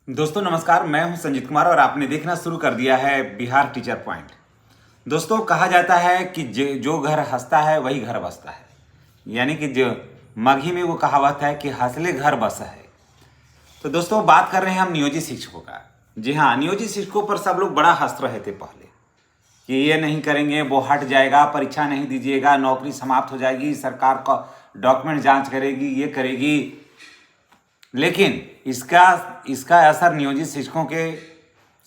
दोस्तों नमस्कार, मैं हूं संजीत कुमार और आपने देखना शुरू कर दिया है बिहार टीचर पॉइंट। दोस्तों कहा जाता है कि जो घर हंसता है वही घर बसता है, यानी कि जो मगही में वो कहावत है कि हंसले घर बसा है। तो दोस्तों बात कर रहे हैं हम नियोजित शिक्षकों का। जी हाँ, नियोजित शिक्षकों पर सब लोग बड़ा हंस रहे थे पहले कि ये नहीं करेंगे, वो हट जाएगा, परीक्षा नहीं दीजिएगा, नौकरी समाप्त हो जाएगी, सरकार का डॉक्यूमेंट जांच करेगी, ये करेगी। लेकिन इसका इसका असर नियोजित शिक्षकों के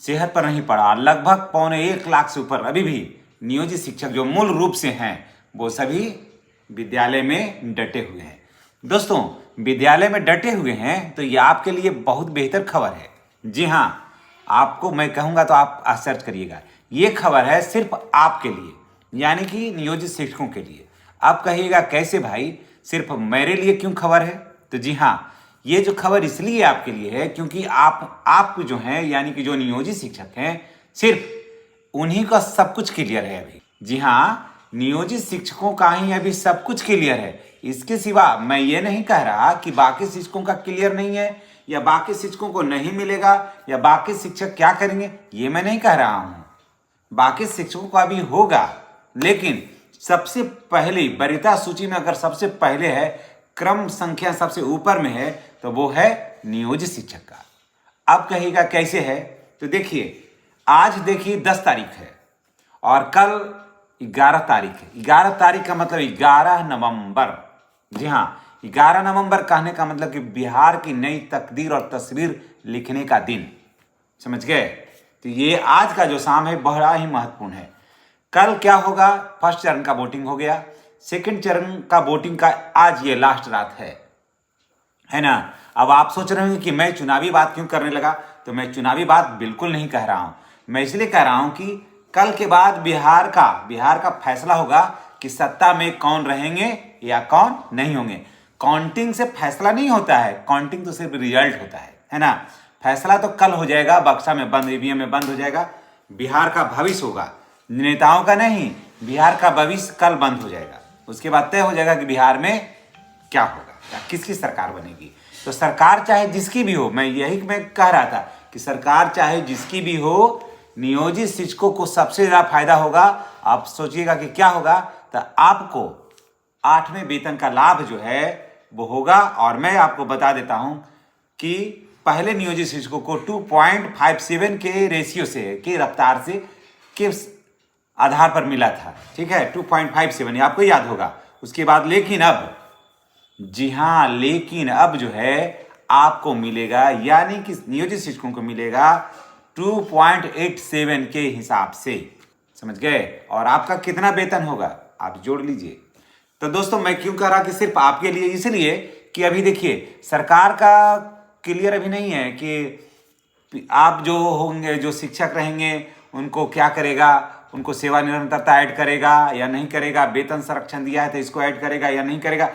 सेहत पर नहीं पड़ा। लगभग 1.25 लाख से ऊपर अभी भी नियोजित शिक्षक जो मूल रूप से हैं वो सभी विद्यालय में डटे हुए हैं। दोस्तों विद्यालय में डटे हुए हैं तो ये आपके लिए बहुत बेहतर खबर है। जी हाँ, आपको मैं कहूँगा तो आप आश्चर्य करिएगा। ये खबर है सिर्फ आपके लिए, यानी कि नियोजित शिक्षकों के लिए। आप कहिएगा कैसे भाई, सिर्फ मेरे लिए क्यों खबर है? तो जी हाँ, ये जो खबर इसलिए आपके लिए है क्योंकि आप जो हैं, यानी कि जो नियोजित शिक्षक हैं, सिर्फ उन्हीं का सब कुछ क्लियर है अभी। जी हाँ, नियोजित शिक्षकों का ही अभी सब कुछ क्लियर है। इसके सिवा मैं ये नहीं कह रहा कि बाकी शिक्षकों का क्लियर नहीं है, या बाकी शिक्षकों को नहीं मिलेगा, या बाकी शिक्षक क्या करेंगे, ये मैं नहीं कह रहा हूँ। बाकी शिक्षकों का भी होगा, लेकिन सबसे पहले वरीयता सूची में अगर सबसे पहले है, क्रम संख्या सबसे ऊपर में है, तो वो है नियोजित शिक्षक का। अब कहिएगा कैसे है? तो देखिए, आज देखिए 10 तारीख है और कल 11 तारीख है। 11 तारीख का मतलब 11 नवंबर। जी हाँ, 11 नवंबर कहने का मतलब कि बिहार की नई तकदीर और तस्वीर लिखने का दिन। समझ गए? तो ये आज का जो शाम है बड़ा ही महत्वपूर्ण है। कल क्या होगा? फर्स्ट चरण का वोटिंग हो गया, सेकंड चरण का वोटिंग का आज ये लास्ट रात है ना। अब आप सोच रहे होंगे कि मैं चुनावी बात क्यों करने लगा, तो मैं चुनावी बात बिल्कुल नहीं कह रहा हूं। मैं इसलिए कह रहा हूं कि कल के बाद बिहार का फैसला होगा कि सत्ता में कौन रहेंगे या कौन नहीं होंगे। काउंटिंग से फैसला नहीं होता है, काउंटिंग तो सिर्फ रिजल्ट होता है ना। फैसला तो कल हो जाएगा, बक्सा में बंद, ईवीएम में बंद हो जाएगा। बिहार का भविष्य होगा, नेताओं का नहीं, बिहार का भविष्य कल बंद हो जाएगा। उसके बाद तय हो जाएगा कि बिहार में क्या होगा, या किसकी सरकार बनेगी। तो सरकार चाहे जिसकी भी हो, मैं कह रहा था कि सरकार चाहे जिसकी भी हो, नियोजित शिक्षकों को सबसे ज्यादा फायदा होगा। आप सोचिएगा कि क्या होगा, तो आपको 8वें वेतन का लाभ जो है वो होगा। और मैं आपको बता देता हूं कि पहले नियोजित शिक्षकों को 2.57 के रेशियो से, के रफ्तार से, के आधार पर मिला था। ठीक है, 2.57, आपको याद होगा। उसके बाद लेकिन अब, जी हाँ, लेकिन अब जो है आपको मिलेगा, यानी कि नियोजित शिक्षकों को मिलेगा 2.87 के हिसाब से। समझ गए? और आपका कितना वेतन होगा आप जोड़ लीजिए। तो दोस्तों मैं क्यों कह रहा कि सिर्फ आपके लिए, इसलिए कि अभी देखिए सरकार का क्लियर अभी नहीं है कि आप जो होंगे, जो शिक्षक रहेंगे, उनको क्या करेगा, उनको सेवा निरंतरता ऐड करेगा या नहीं करेगा, वेतन संरक्षण दिया है तो इसको ऐड करेगा या नहीं करेगा।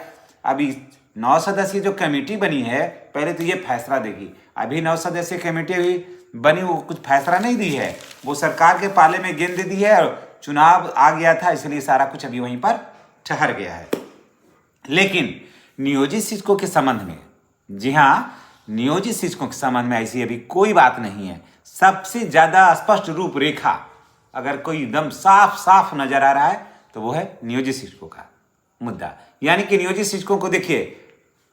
अभी 9 सदस्यीय जो कमेटी बनी है, पहले तो ये फैसला देगी। अभी 9 सदस्यीय कमेटी अभी बनी, वो कुछ फैसला नहीं दी है, वो सरकार के पाले में गेंद दे दी है, और चुनाव आ गया था इसलिए सारा कुछ अभी वहीं पर ठहर गया है। लेकिन नियोजित शिक्षकों के संबंध में, जी हाँ, नियोजित शिक्षकों के संबंध में ऐसी अभी कोई बात नहीं है। सबसे ज्यादा स्पष्ट रूपरेखा अगर कोई एकदम साफ साफ नजर आ रहा है तो वो है नियोजित शिक्षकों का मुद्दा। यानी कि नियोजित शिक्षकों को देखिए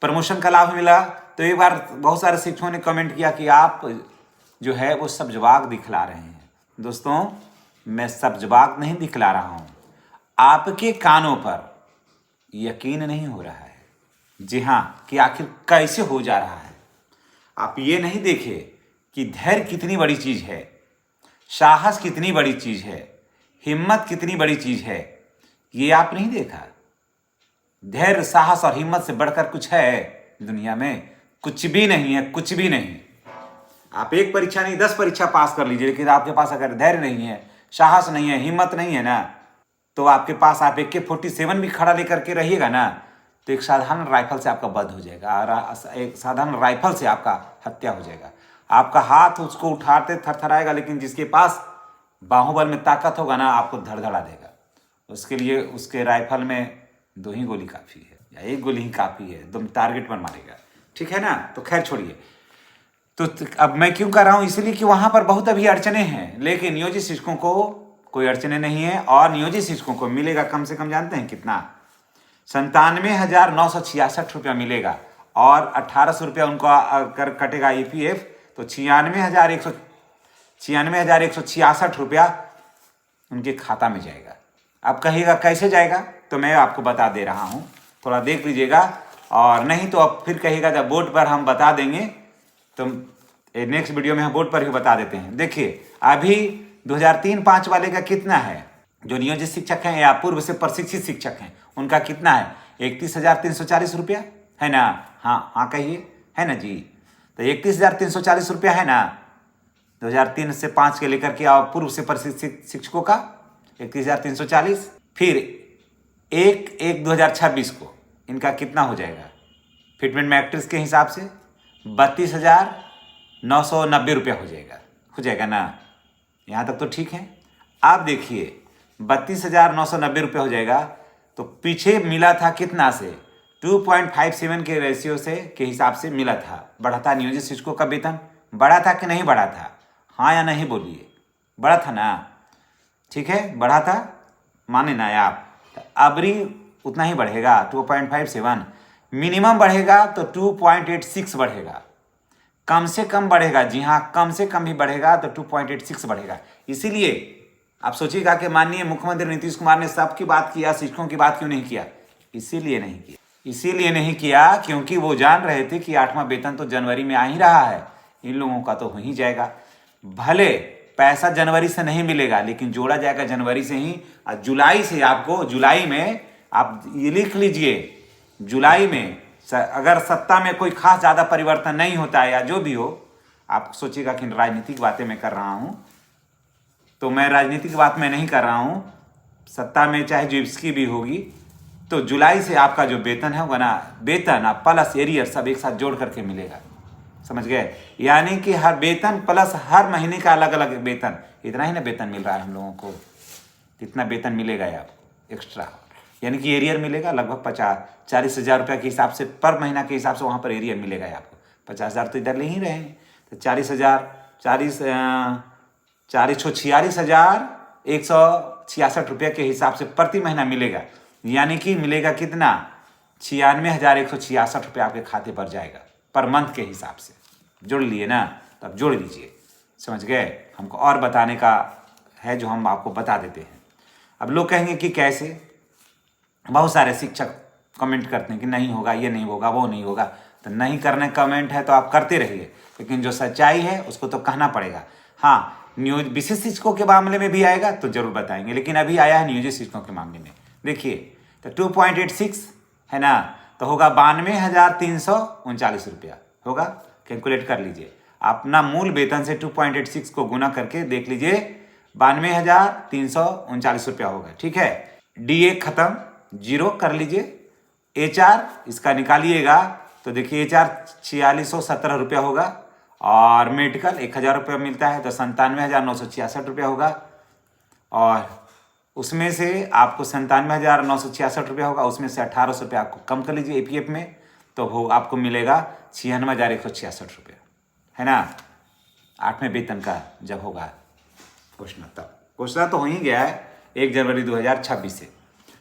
प्रमोशन का लाभ मिला, तो एक बार बहुत सारे शिक्षकों ने कमेंट किया कि आप जो है वो सब जवाब दिखला रहे हैं। दोस्तों मैं सब जवाब नहीं दिखला रहा हूं, आपके कानों पर यकीन नहीं हो रहा है। जी हाँ, कि आखिर कैसे हो जा रहा है। आप ये नहीं देखे कि धैर्य कितनी बड़ी चीज है, साहस कितनी बड़ी चीज है, हिम्मत कितनी बड़ी चीज है, ये आप नहीं देखा। धैर्य, साहस और हिम्मत से बढ़कर कुछ है दुनिया में? कुछ भी नहीं है, कुछ भी नहीं। आप एक परीक्षा नहीं 10 परीक्षा पास कर लीजिए, लेकिन आपके पास अगर धैर्य नहीं है, साहस नहीं है, हिम्मत नहीं है ना, तो आपके पास आप AK-47 भी खड़ा लेकर के रहिएगा ना, तो एक साधारण राइफल से आपका वध हो जाएगा, और एक साधारण राइफल से आपका हत्या हो जाएगा। आपका हाथ उसको उठाते थरथराएगा, लेकिन जिसके पास बाहुबल में ताकत होगा ना, आपको धड़धड़ा देगा। उसके लिए उसके राइफल में 2 ही गोली काफ़ी है, या 1 गोली ही काफ़ी है, एकदम टारगेट पर मारेगा। ठीक है ना? तो खैर छोड़िए। तो अब मैं क्यों कर रहा हूँ, इसलिए कि वहाँ पर बहुत अभी अड़चने हैं, लेकिन नियोजित शिक्षकों को कोई अड़चने नहीं है। और नियोजित शिक्षकों को मिलेगा कम से कम, जानते हैं कितना? 97,966 रुपया मिलेगा। और 1,800 रुपया उनको अगर कटेगा EPF, तो 96,166 रुपया उनके खाता में जाएगा। अब कहिएगा कैसे जाएगा, तो मैं आपको बता दे रहा हूँ, थोड़ा देख लीजिएगा। और नहीं तो अब फिर कहिएगा जब बोर्ड पर हम बता देंगे, तो नेक्स्ट वीडियो में हम बोर्ड पर ही बता देते हैं। देखिए अभी 2003-05 वाले का कितना है, जो नियोजित शिक्षक हैं या पूर्व से प्रशिक्षित शिक्षक हैं, उनका कितना है? 31,340 रुपया है ना? हाँ हाँ कहिए, है ना जी? तो 31,340 रुपया है ना 2003 से 5 के लेकर के, और पूर्व से प्रशिक्षित शिक्षकों का 31,340। फिर 1/1/2026 को इनका कितना हो जाएगा फिटमेंट मैट्रिक्स के हिसाब से? 32,990 रुपया हो जाएगा ना? यहाँ तक तो ठीक है। आप देखिए 32,990 रुपये हो जाएगा, तो पीछे मिला था कितना से? 2.57 के रेशियो से के हिसाब से मिला था। बढ़ा था नियोजित शिक्षकों का वेतन, बढ़ा था कि नहीं बढ़ा था? हाँ या नहीं बोलिए, बढ़ा था ना? ठीक है, बढ़ा था, माने ना आप? तो अबरी उतना ही बढ़ेगा, 2.57। मिनिमम बढ़ेगा तो 2.86 बढ़ेगा, कम से कम बढ़ेगा, जी हाँ कम से कम भी बढ़ेगा तो 2.86 बढ़ेगा। इसीलिए आप सोचिएगा कि माननीय मुख्यमंत्री नीतीश कुमार ने सबकी बात किया, शिक्षकों की बात क्यों नहीं किया? इसीलिए नहीं किया क्योंकि वो जान रहे थे कि 8वां वेतन तो जनवरी में आ ही रहा है, इन लोगों का तो हो ही जाएगा। भले पैसा जनवरी से नहीं मिलेगा, लेकिन जोड़ा जाएगा जनवरी से ही। और जुलाई से आपको, जुलाई में आप ये लिख लीजिए, जुलाई में अगर सत्ता में कोई खास ज़्यादा परिवर्तन नहीं होता है या जो भी हो, आप सोचिएगा कि राजनीतिक बातें मैं कर रहा हूँ, तो मैं राजनीतिक बात मैं नहीं कर रहा हूँ। सत्ता में चाहे जो इसकी भी होगी, तो जुलाई से आपका जो वेतन है वो ना, वेतन आप प्लस एरियर सब एक साथ जोड़ करके मिलेगा, समझ गए? यानी कि हर वेतन प्लस हर महीने का अलग अलग वेतन, इतना ही ना वेतन मिल रहा है हम लोगों को, कितना वेतन मिलेगा आपको एक्स्ट्रा, यानी कि एरियर मिलेगा लगभग 40,000 रुपये के हिसाब से, पर महीना के हिसाब से वहाँ पर एरियर मिलेगा आपको। 50,000 तो इधर ले ही रहे हैं, तो 46,166 रुपये के हिसाब से प्रति महीना मिलेगा। यानी कि मिलेगा कितना? 96,166 रुपये आपके खाते पर जाएगा पर मंथ के हिसाब से। जोड़ लिए ना? तब जोड़ लीजिए, समझ गए? हमको और बताने का है जो हम आपको बता देते हैं। अब लोग कहेंगे कि कैसे, बहुत सारे शिक्षक कमेंट करते हैं कि नहीं होगा, ये नहीं होगा, वो नहीं होगा। तो नहीं करने कमेंट है तो आप करते रहिए, लेकिन जो सच्चाई है उसको तो कहना पड़ेगा। हाँ, विशेष शिक्षकों के मामले में भी आएगा तो जरूर बताएंगे, लेकिन अभी आया है नियोजित शिक्षकों के मामले में। देखिए तो 2.86 है ना, तो होगा 92,339 रुपया होगा। कैलकुलेट कर लीजिए, अपना मूल वेतन से 2.86 को गुना करके देख लीजिए, 92,339 रुपया होगा। ठीक है, DA खत्म, जीरो कर लीजिए। HR इसका निकालिएगा तो देखिए HR 4,617 रुपया होगा, और मेडिकल 1,000 रुपया मिलता है तो 97,966 रुपया होगा। और उसमें से आपको 97,966 रुपया होगा, उसमें से 1,800 रुपया आपको कम कर लीजिए EPF में, तो वो आपको मिलेगा 96,166 रुपया, है ना? 8वें वेतन का जब होगा घोषणा, तब घोषणा तो हो ही गया है 1 जनवरी 2026 से।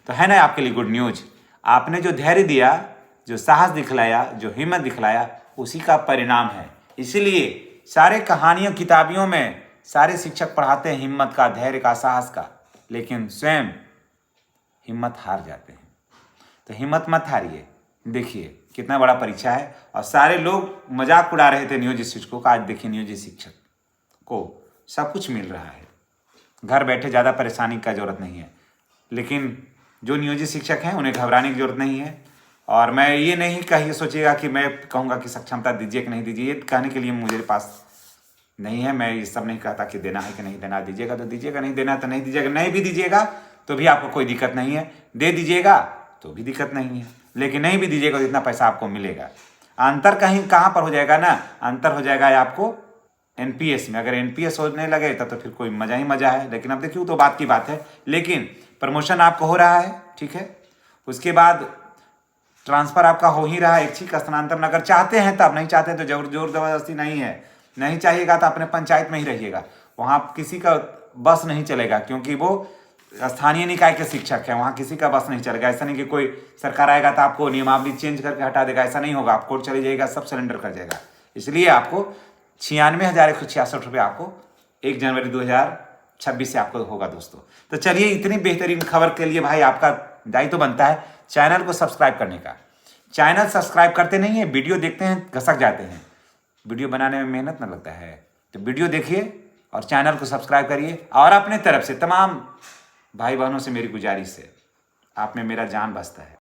तो है ना आपके लिए गुड न्यूज। आपने जो धैर्य दिया, जो साहस दिखलाया, जो हिम्मत दिखलाया, उसी का परिणाम है। इसीलिए सारे कहानियों किताबियों में सारे शिक्षक पढ़ाते हैं हिम्मत का, धैर्य का, साहस का, लेकिन स्वयं हिम्मत हार जाते हैं। तो हिम्मत मत हारिए। देखिए कितना बड़ा परीक्षा है, और सारे लोग मजाक उड़ा रहे थे नियोजित शिक्षकों का। आज देखिए नियोजित शिक्षक को सब कुछ मिल रहा है, घर बैठे, ज़्यादा परेशानी का जरूरत नहीं है। लेकिन जो नियोजित शिक्षक हैं उन्हें घबराने की जरूरत नहीं है। और मैं ये नहीं कहिए सोचिएगा कि मैं कहूँगा कि सक्षमता दीजिए कि नहीं दीजिए, ये कहने के लिए मुझे पास नहीं है। मैं ये सब नहीं कहता कि देना है कि नहीं देना, दीजिएगा तो दीजिएगा, नहीं देना तो नहीं दीजिएगा। नहीं भी दीजिएगा तो भी आपको कोई दिक्कत नहीं है, दे दीजिएगा तो भी दिक्कत नहीं है, लेकिन नहीं भी दीजिएगा तो इतना पैसा आपको मिलेगा। अंतर कहीं कहाँ पर हो जाएगा ना, अंतर हो जाएगा आपको NPS में। अगर NPS होने लगे तो फिर कोई मजा ही मजा है। लेकिन अब देखिए तो बात की बात है, लेकिन प्रमोशन आपको हो रहा है, ठीक है। उसके बाद ट्रांसफर आपका हो ही रहा है, इच्छिक स्थानांतरण अगर चाहते हैं तब, नहीं चाहते तो जोर जबरदस्ती नहीं है। नहीं चाहिएगा तो अपने पंचायत में ही रहिएगा, वहाँ किसी का बस नहीं चलेगा, क्योंकि वो स्थानीय निकाय के शिक्षक हैं, वहाँ किसी का बस नहीं चलेगा। ऐसा नहीं कि कोई सरकार आएगा तो आपको नियमावली चेंज करके हटा देगा, ऐसा नहीं होगा। आप कोर्ट चले जाइएगा, सब सरेंडर कर जाएगा। इसलिए आपको 96,166 रुपये आपको 1 जनवरी 2026 से आपको होगा दोस्तों। तो चलिए, इतनी बेहतरीन खबर के लिए भाई आपका दायित्व बनता है चैनल को सब्सक्राइब करने का। चैनल सब्सक्राइब करते नहीं है, वीडियो देखते हैं, घसक जाते हैं। वीडियो बनाने में मेहनत न लगता है, तो वीडियो देखिए और चैनल को सब्सक्राइब करिए। और अपने तरफ से तमाम भाई बहनों से मेरी गुजारिश है, आप में मेरा जान बसता है।